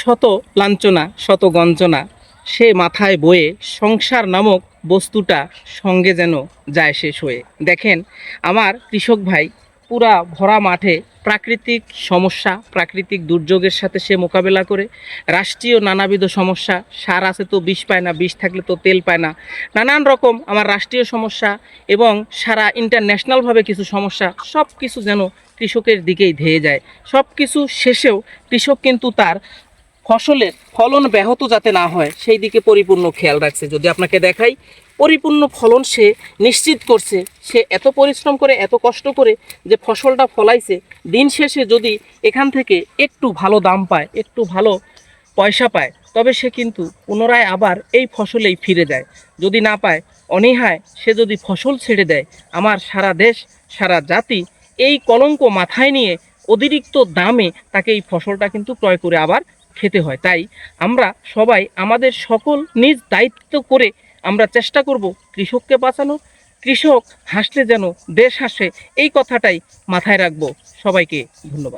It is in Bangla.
শত লাঞ্ছনা শত গঞ্জনা সে মাথায় বয়ে সংসার নামক বস্তুটা সঙ্গে যেন যায় শেষ হয়ে। দেখেন আমার কৃষক ভাই পুরা ভরা মাঠে প্রাকৃতিক সমস্যা প্রাকৃতিক দুর্যোগের সাথে সে মোকাবেলা করে, রাষ্ট্রীয় নানাবিধ সমস্যা, সার আছে তো বিষ পায় না, বিষ থাকলে তো তেল পায় না, নানান রকম আমার রাষ্ট্রীয় সমস্যা এবং সারা ইন্টারন্যাশনালভাবে কিছু সমস্যা, সব কিছু যেন কৃষকের দিকেই ধেয়ে যায়। সব কিছু শেষেও কৃষক কিন্তু তার ফসলের ফলন ব্যাহত যাতে না হয় সেই দিকে পরিপূর্ণ খেয়াল রাখছে। যদি আপনাকে দেখাই, পরিপূর্ণ ফলন সে নিশ্চিত করছে। সে এত পরিশ্রম করে এত কষ্ট করে যে ফসলটা ফলাইছে, দিন শেষে যদি এখান থেকে একটু ভালো দাম পায়, একটু ভালো পয়সা পায়, তবে সে কিন্তু পুনরায় আবার এই ফসলেই ফিরে যায়। যদি না পায়, অনীহায় সে যদি ফসল ছেড়ে দেয়, আমার সারা দেশ সারা জাতি এই কলঙ্ক মাথায় নিয়ে অতিরিক্ত দামে তাকে এই ফসলটা কিন্তু ক্রয় করে আবার খেতে হয়। তাই আমরা সবাই আমাদের সকল নিজ দায়িত্ব করে আমরা চেষ্টা করব কৃষককে বাঁচানো। কৃষক হাসলে যেন দেশ হাসে, এই কথাটাই মাথায় রাখবো। সবাইকে ধন্যবাদ।